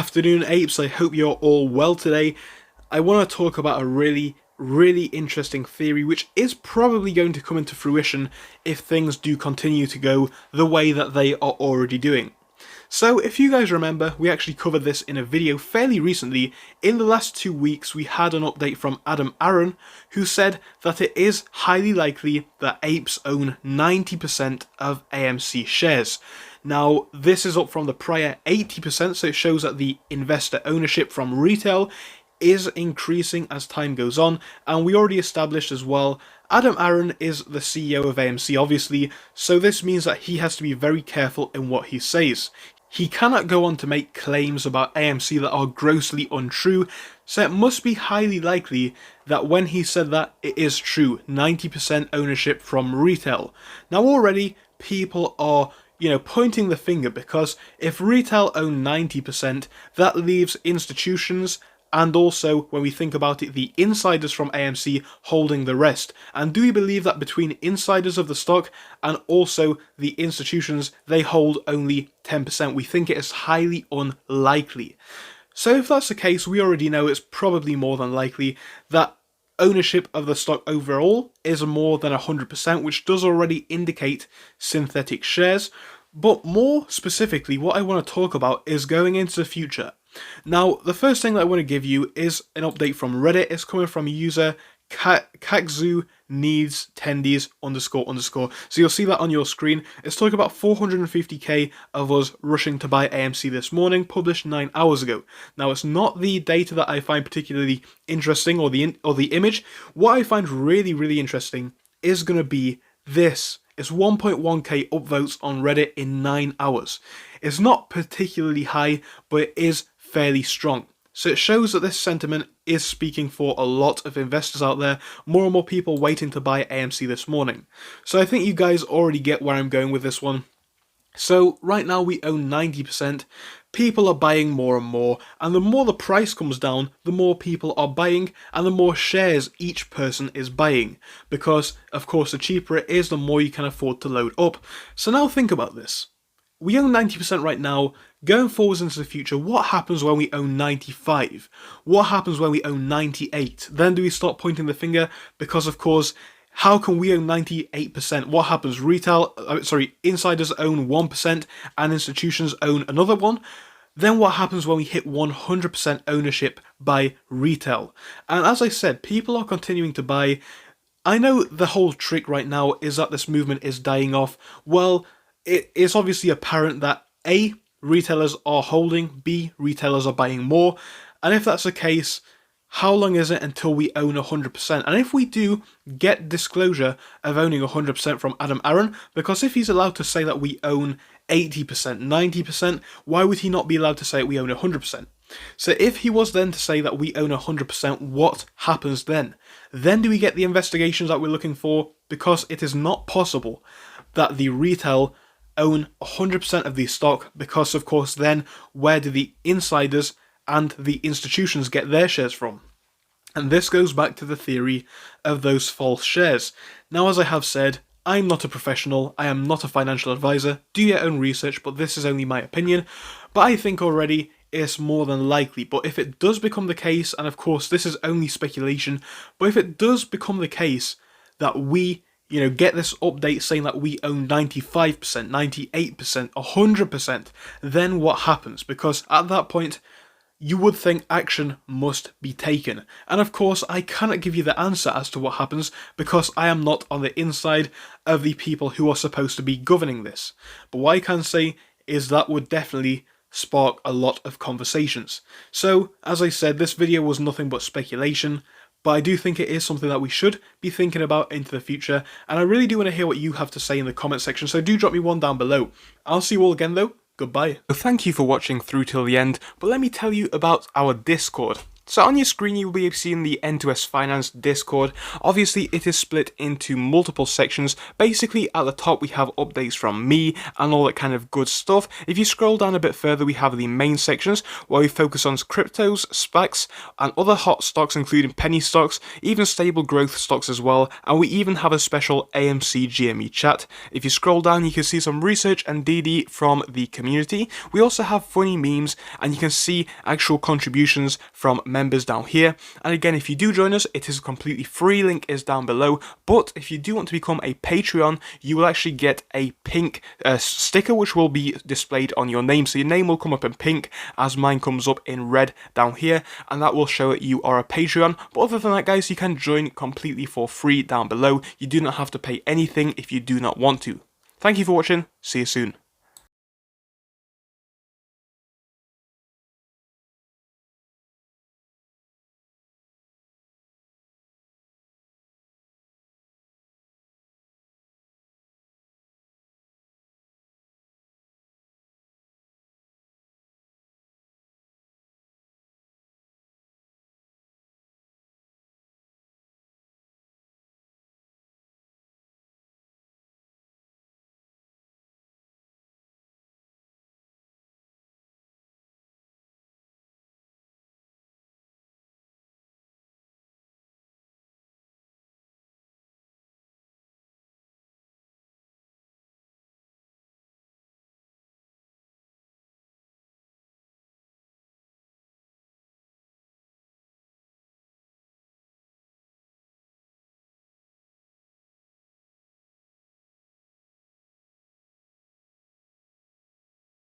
afternoon, apes. I hope you're all well today. I want to talk about a really interesting theory which is probably going to come into fruition if things do continue to go the way that they are already doing. So if you guys remember, we actually covered this in a video fairly recently. In the last 2 weeks we had an update from Adam Aron, who said that it is highly likely that apes own 90% of AMC shares. Now this is up from the prior 80%, so it shows that the investor ownership from retail is increasing as time goes on, and we already established as well Adam Aron is the CEO of AMC obviously, so this means that he has to be very careful in what he says. He cannot go on to make claims about AMC that are grossly untrue, so it must be highly likely that when he said that, it is true, 90% ownership from retail. Now already people are pointing the finger, because if retail own 90%, that leaves institutions and also, when we think about it, the insiders from AMC holding the rest. And do we believe that between insiders of the stock and also the institutions, they hold only 10%? We think it is highly unlikely. So if that's the case, we already know it's probably more than likely that ownership of the stock overall is more than 100%, which does already indicate synthetic shares. But more specifically, what I want to talk about is going into the future. Now, the first thing that I want to give you is an update from Reddit. It's coming from user Kakzu needs tendies __. So you'll see that on your screen. It's talking about 450k of us rushing to buy AMC this morning, published 9 hours ago. Now, it's not the data that I find particularly interesting, or the image. What I find really interesting is going to be this. It's 1.1k upvotes on Reddit in 9 hours. It's not particularly high, but it is fairly strong. So it shows that this sentiment is speaking for a lot of investors out there, more and more people waiting to buy AMC this morning. So I think you guys already get where I'm going with this one. So right now we own 90%, people are buying more and more, and the more the price comes down, the more people are buying, and the more shares each person is buying. Because, of course, the cheaper it is, the more you can afford to load up. So now think about this. We own 90% right now. Going forwards into the future, what happens when we own 95? What happens when we own 98? Then do we start pointing the finger? Because, of course, how can we own 98%? What happens? Insiders own 1% and institutions own another 1%. Then what happens when we hit 100% ownership by retail? And as I said, people are continuing to buy. I know the whole trick right now is that this movement is dying off. Well, it is obviously apparent that A, retailers are holding, B, retailers are buying more. And if that's the case, how long is it until we own 100%? And if we do get disclosure of owning 100% from Adam Aron, because if he's allowed to say that we own 80%, 90%, why would he not be allowed to say we own 100%? So if he was then to say that we own 100%, what happens then? Then do we get the investigations that we're looking for? Because it is not possible that the retail own 100% of the stock, because of course then where do the insiders and the institutions get their shares from? And this goes back to the theory of those false shares. Now, as I have said, I'm not a professional, I am not a financial advisor, do your own research, but this is only my opinion. But I think already it's more than likely. But if it does become the case, and of course this is only speculation, but if it does become the case that we get this update saying that we own 95%, 98%, 100%, then what happens? Because at that point, you would think action must be taken. And of course, I cannot give you the answer as to what happens, because I am not on the inside of the people who are supposed to be governing this. But what I can say is that would definitely spark a lot of conversations. So, as I said, this video was nothing but speculation, but I do think it is something that we should be thinking about into the future, and I really do want to hear what you have to say in the comment section, so do drop me one down below. I'll see you all again though. Goodbye. So thank you for watching through till the end, but let me tell you about our Discord. So on your screen you will be seeing the N2S Finance Discord. Obviously it is split into multiple sections. Basically at the top we have updates from me and all that kind of good stuff. If you scroll down a bit further we have the main sections where we focus on cryptos, SPACs and other hot stocks including penny stocks, even stable growth stocks as well, and we even have a special AMC GME chat. If you scroll down you can see some research and DD from the community. We also have funny memes and you can see actual contributions from members down here. And again, if you do join us, it is completely free, link is down below. But if you do want to become a Patreon, you will actually get a pink sticker which will be displayed on your name. So your name will come up in pink as mine comes up in red down here, and that will show that you are a Patreon. But other than that guys, you can join completely for free down below. You do not have to pay anything if you do not want to. Thank you for watching, see you soon.